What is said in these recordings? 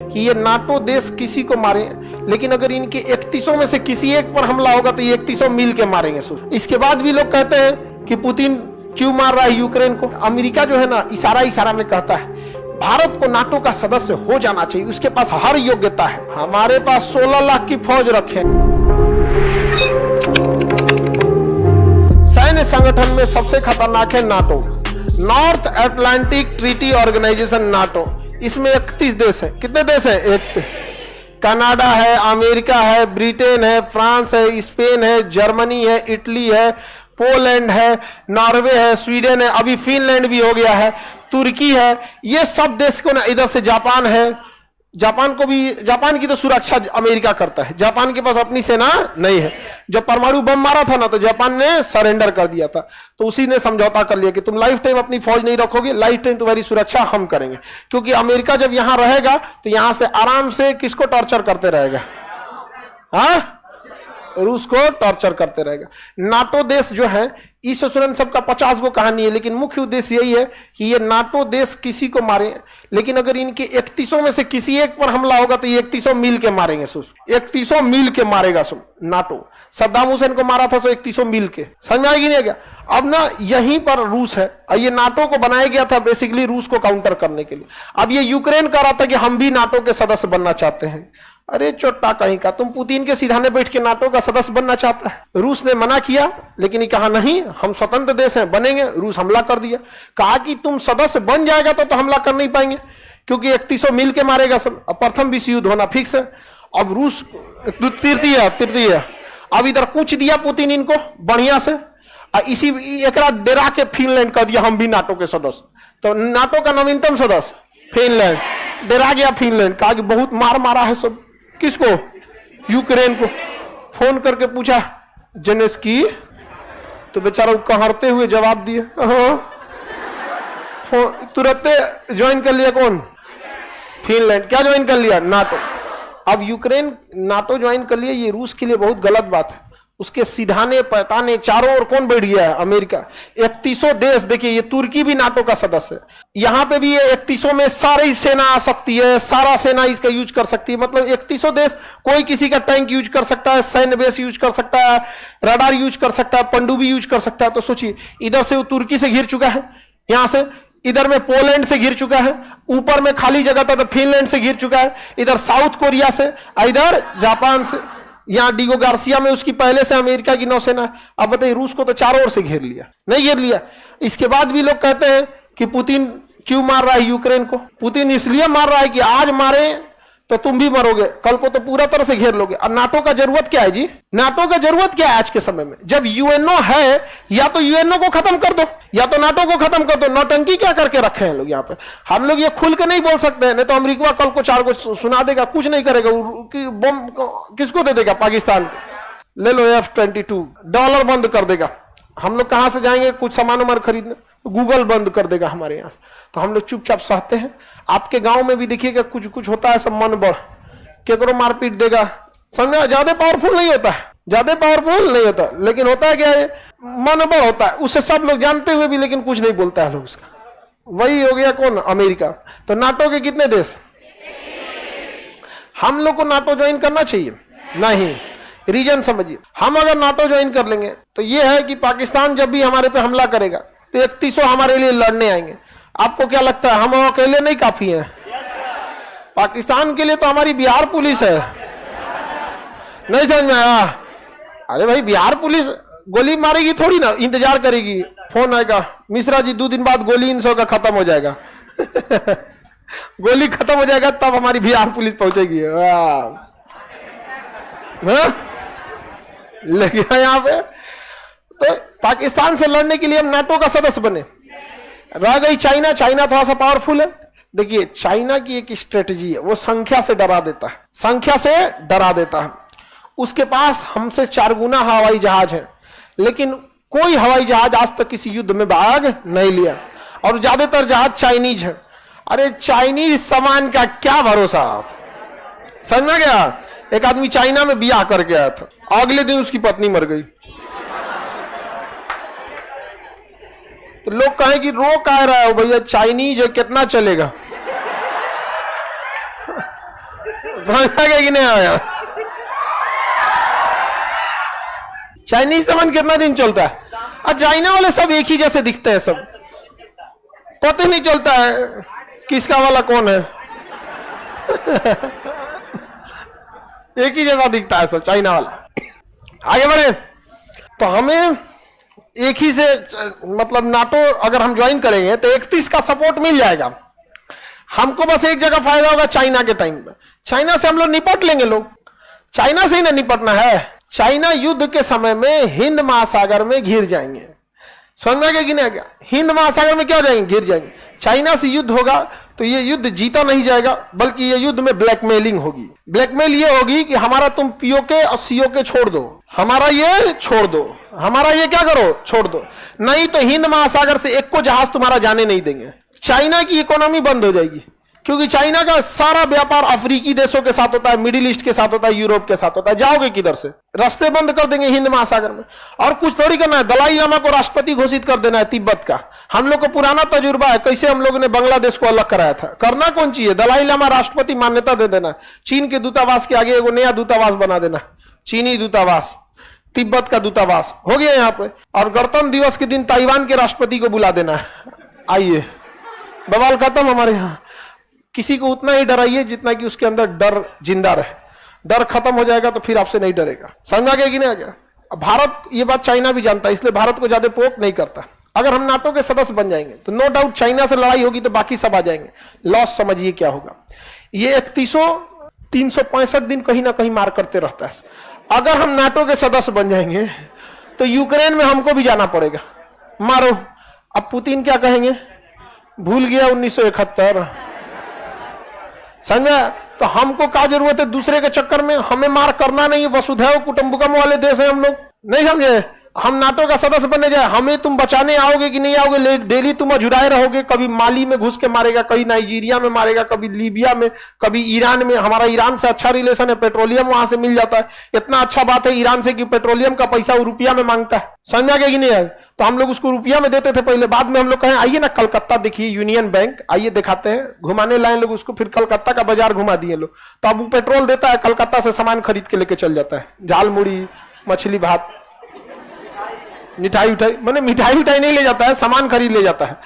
कि ये नाटो देश किसी को मारे, लेकिन अगर इनके 31 में से किसी एक पर हमला होगा तो ये 31 मिल के मारेंगे। इसके बाद भी लोग कहते हैं कि पुतिन क्यों मार रहा है यूक्रेन को। अमेरिका जो है ना, इशारा में कहता है भारत को नाटो का सदस्य हो जाना चाहिए, उसके पास हर योग्यता है। हमारे पास 16 लाख की फौज रखे। सैन्य संगठन में सबसे खतरनाक है NATO, North Atlantic Treaty Organization NATO. इसमें 31 देश है। कितने देश है? एक कनाडा है, अमेरिका है, ब्रिटेन है, फ्रांस है, स्पेन है, जर्मनी है, इटली है, पोलैंड है, नॉर्वे है, स्वीडन है, अभी फिनलैंड भी हो गया है, तुर्की है। ये सब देश को ना, इधर से जापान है। जापान को भी, जापान की तो सुरक्षा अमेरिका करता है, जापान के पास अपनी सेना नहीं है। जब परमाणु बम मारा था ना तो जापान ने सरेंडर कर दिया था, तो उसी ने समझौता कर लिया कि तुम लाइफ टाइम अपनी फौज नहीं रखोगे, लाइफ टाइम तुम्हारी सुरक्षा हम करेंगे। क्योंकि अमेरिका जब यहां रहेगा तो यहां से आराम से किसको टॉर्चर करते रहेगा? हाँ, रूस को टॉर्चर करते रहेगा। नाटो देश जो है, इस सबका 50 गो कहानी है, लेकिन मुख्य उद्देश्य यही है कि ये नाटो देश किसी को मारे, लेकिन अगर इनके 31 में से किसी एक पर हमला होगा तो ये 31 मिल के मारेंगे। 31 मिल के मारेगा नाटो। सद्दाम हुसैन को मारा था 31 मिल के। समझ में आएगी नहीं क्या? अब ना यहीं पर रूस है, ये नाटो को बनाया गया था बेसिकली रूस को काउंटर करने के लिए। अब ये यूक्रेन कह रहा था कि हम भी नाटो के सदस्य बनना चाहते हैं। अरे चोट्टा कहीं का, तुम पुतिन के सिधाने बैठ के नाटो का सदस्य बनना चाहता है। रूस ने मना किया, लेकिन ये कहा नहीं, हम स्वतंत्र देश हैं, बनेंगे। रूस हमला कर दिया, कहा कि तुम सदस्य बन जाएगा तो हमला कर नहीं पाएंगे, क्योंकि 31 मिल के मारेगा सब। अब प्रथम विश्व युद्ध होना फिक्स है। अब रूस तृतीय अब इधर पूछ दिया पुतिन इनको बढ़िया से, इसी एक डेरा के फिनलैंड कर दिया हम भी नाटो के सदस्य। तो नाटो का नवीनतम सदस्य फिनलैंड, डेरा गया फिनलैंड, कहा कि बहुत मार मारा है सब। किसको? यूक्रेन को। फोन करके पूछा जेलेंस्की, तो बेचारा कहरते हुए जवाब दिए, तुरंत ज्वाइन कर लिया। कौन? फिनलैंड। क्या ज्वाइन कर लिया? नाटो। अब यूक्रेन नाटो ज्वाइन कर लिया, ये रूस के लिए बहुत गलत बात है। उसके सिधाने पैताने चारों ओर कौन बैठ गया है? अमेरिका। 31 देश, देखिए ये तुर्की भी नाटो का सदस्य है। यहां पे भी ये 31 में सारी सेना आ सकती है, सारा सेना इसका यूज कर सकती है। मतलब 31 देश, कोई किसी का टैंक यूज कर सकता है, सैन्य बेस यूज कर सकता है, रडार यूज कर सकता है, पनडुब्बी यूज कर सकता है। तो सोचिए, इधर से वो तुर्की से घिर चुका है, यहां से इधर में पोलैंड से घिर चुका है, ऊपर में खाली जगह था तो फिनलैंड से घिर चुका है, इधर साउथ कोरिया से, इधर जापान से, यहां डिगो गार्सिया में उसकी पहले से अमेरिका की नौसेना है। अब बताइए, रूस को तो चारों ओर से घेर लिया, नहीं घेर लिया। इसके बाद भी लोग कहते हैं कि पुतिन क्यों मार रहा है यूक्रेन को। पुतिन इसलिए मार रहा है कि आज मारे तो तुम भी मरोगे, कल को तो पूरा तरह से घेर लोगे। और नाटो का जरूरत क्या है जी? नाटो का जरूरत क्या है आज के समय में? जब यूएनओ है, या तो यूएनओ को खत्म कर दो या तो नाटो को खत्म कर दो। नौटंकी क्या करके रखे हैं लोग यहाँ पे। हम लोग ये खुल के नहीं बोल सकते हैं, नहीं तो अमेरिका कल को 4 को सुना देगा, कुछ नहीं करेगा। बम किसको दे देगा? पाकिस्तान को। ले लो F-22, डॉलर बंद कर देगा। हम लोग कहां से जाएंगे कुछ सामान उमान खरीदने? गूगल बंद कर देगा हमारे यहाँ। तो हम लोग चुपचाप सहते हैं। आपके गांव में भी देखिएगा कुछ कुछ होता है, सब मन बढ़ केकरो मारपीट देगा। समझा? ज्यादा पावरफुल नहीं होता है, ज्यादा पावरफुल नहीं होता, लेकिन होता है क्या है, मन बढ़ होता है। उससे सब लोग जानते हुए भी लेकिन कुछ नहीं बोलता है लोग उसका। वही हो गया कौन? अमेरिका। तो नाटो के कितने देश? हम लोग को नाटो ज्वाइन करना चाहिए? नहीं। रीजन समझिए, हम अगर नाटो ज्वाइन कर लेंगे तो यह है कि पाकिस्तान जब भी हमारे पे हमला करेगा तो 31 हमारे लिए लड़ने आएंगे। आपको क्या लगता है हम अकेले नहीं काफी हैं? पाकिस्तान के लिए तो हमारी बिहार पुलिस है। नहीं समझ में आया? अरे भाई, बिहार पुलिस गोली मारेगी थोड़ी ना, इंतजार करेगी, फोन आएगा, मिश्रा जी 2 दिन बाद गोली इन का खत्म हो जाएगा। गोली खत्म हो जाएगा तब हमारी बिहार पुलिस पहुंचेगी। लेकिन यहाँ पे तो पाकिस्तान से लड़ने के लिए हम नाटो का सदस्य बने। रह गई चाइना, चाइना थोड़ा सा पावरफुल है। देखिए, चाइना की एक स्ट्रेटजी है, वो संख्या से डरा देता है, संख्या से डरा देता है। उसके पास हमसे 4 गुना हवाई जहाज है, लेकिन कोई हवाई जहाज आज तक किसी युद्ध में भाग नहीं लिया, और ज्यादातर जहाज चाइनीज है। अरे चाइनीज सामान का क्या भरोसा? समझ में गया? एक आदमी चाइना में बियाह करके आया था, अगले दिन उसकी पत्नी मर गई। तो लोग कहें कि रो कह रहा है भैया, चाइनीज है, कितना चलेगा? समझ आ गया कि नहीं आया? चाइनीज सामान कितना दिन चलता है? और चाइना वाले सब एक ही जैसे दिखते हैं, सब पता नहीं चलता है किसका वाला कौन है। एक ही जैसा दिखता है सब चाइना वाला। आगे बढ़े तो हमें एक ही से मतलब नाटो अगर हम ज्वाइन करेंगे तो 31 का सपोर्ट मिल जाएगा हमको। बस एक जगह फायदा होगा चाइना के टाइम पे। चाइना से हम लोग निपट लेंगे। लोग चाइना से ही ना निपटना है। चाइना युद्ध के समय में हिंद महासागर में घिर जाएंगे। समझ में आ गया कि नहीं आ गया? हिंद महासागर में क्या हो जाएंगे? घिर जाएंगे। चाइना से युद्ध होगा तो ये युद्ध जीता नहीं जाएगा, बल्कि ये युद्ध में ब्लैकमेलिंग होगी। ब्लैकमेल ये होगी कि हमारा तुम पीओके और सीओके छोड़ दो, हमारा ये छोड़ दो, हमारा ये क्या करो, छोड़ दो, नहीं तो हिंद महासागर से एक को जहाज तुम्हारा जाने नहीं देंगे। चाइना की इकोनॉमी बंद हो जाएगी, क्योंकि चाइना का सारा व्यापार अफ्रीकी देशों के साथ होता है, मिडिल ईस्ट के साथ होता है, यूरोप के साथ होता है। जाओगे किधर से? रास्ते बंद कर देंगे हिंद महासागर में। और कुछ थोड़ी करना है, दलाई लामा को राष्ट्रपति घोषित कर देना है तिब्बत का। हम लोग को पुराना तजुर्बा है, कैसे हम लोगों ने बांग्लादेश को अलग कराया था। करना कौन चाहिए? दलाई लामा राष्ट्रपति मान्यता दे देना। चीन के दूतावास के आगे एगो नया दूतावास बना देना, चीनी दूतावास, तिब्बत का दूतावास हो गया यहाँ पे। और गणतंत्र दिवस के दिन ताइवान के राष्ट्रपति को बुला देना है, आइए, बवाल खत्म। हमारे यहाँ किसी को उतना ही डराइए जितना कि उसके अंदर डर जिंदा रहे। डर खत्म हो जाएगा तो फिर आपसे नहीं डरेगा। समझ आ गया कि नहीं आ गया? भारत ये बात चाइना भी जानता है, इसलिए भारत को ज्यादा पोक नहीं करता। अगर हम नाटो के सदस्य बन जाएंगे तो नो डाउट चाइना से लड़ाई होगी तो बाकी सब आ जाएंगे। लॉस समझिए क्या होगा। ये 365 दिन कहीं ना कहीं मार करते रहता है। अगर हम नाटो के सदस्य बन जाएंगे तो यूक्रेन में हमको भी जाना पड़ेगा, मारो। अब पुतिन क्या कहेंगे? भूल गया 1971। समझा? तो हमको क्या जरूरत है दूसरे के चक्कर में? हमें मार करना नहीं है। वसुधैव कुटुंबकम वाले देश है हम लोग, नहीं समझे? हम नाटो का सदस्य बनने जाए, हमें तुम बचाने आओगे कि नहीं आओगे? डेली तुम अजुराए रहोगे। कभी माली में घुस के मारेगा, कभी नाइजीरिया में मारेगा, कभी लीबिया में, कभी ईरान में। हमारा ईरान से अच्छा रिलेशन है, पेट्रोलियम वहां से मिल जाता है। इतना अच्छा बात है ईरान से कि पेट्रोलियम का पैसा वो रुपया में मांगता है। समझा गया कि नहीं है? तो हम लोग उसको रुपया में देते थे पहले, बाद में हम लोग कहें आइए ना कलकत्ता देखिए, यूनियन बैंक, आइए दिखाते हैं, घुमाने लाए लोग उसको। फिर कलकत्ता का बाजार घुमा दिए लोग। तो अब वो पेट्रोल देता है, कलकत्ता से सामान खरीद के लेके चल जाता है। झाल मुड़ी, मछली भात, मिठाई उठाई, मैंने मिठाई उठाई नहीं ले जाता है, सामान खरीद ले जाता है।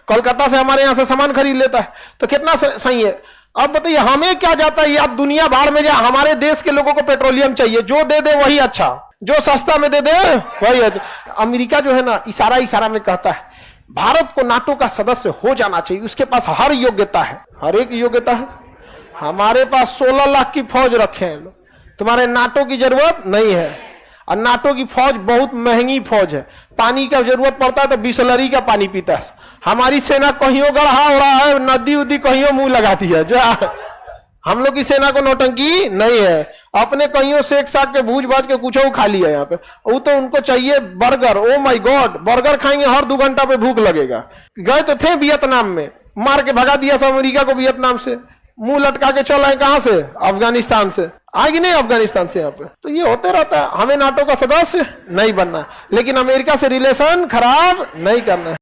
कोलकाता से हमारे यहां से सामान खरीद लेता है। तो कितना सही है? अब बताइए हमें क्या जाता है? अब दुनिया बाहर में जाए, हमारे देश के लोगों को पेट्रोलियम चाहिए, जो दे दे वही अच्छा, जो सस्ता में दे दे वही अच्छा। अमेरिका जो है ना, इशारा इशारा में कहता है भारत को नाटो का सदस्य हो जाना चाहिए। उसके पास हर योग्यता है, हर एक योग्यता है। हमारे पास 16 लाख की फौज रखे हैं लोग, तुम्हारे नाटो की जरूरत नहीं है। और नाटो की फौज बहुत महंगी फौज है। पानी का जरूरत पड़ता है तो बिसलरी का पानी पीता है। हमारी सेना कहियों गढ़ा हो रहा है, नदी उदी कहियों मुंह लगाती है। जो हम लोग की सेना को नौटंकी नहीं है, अपने कहियों सेक साक के भूज भाज के कुछ खा लिया यहाँ पे। वो तो उनको चाहिए burger. Oh my God, burger खाएंगे हर 2 घंटा पे भूख लगेगा। गए तो थे वियतनाम में, मार के भगा दिया सब अमेरिका को वियतनाम से। मुंह लटका के चल आए कहां से? अफगानिस्तान से। आएगी नहीं अफगानिस्तान से यहाँ पे। तो ये होते रहता है। हमें नाटो का सदस्य नहीं बनना है, लेकिन अमेरिका से रिलेशन खराब नहीं करना है।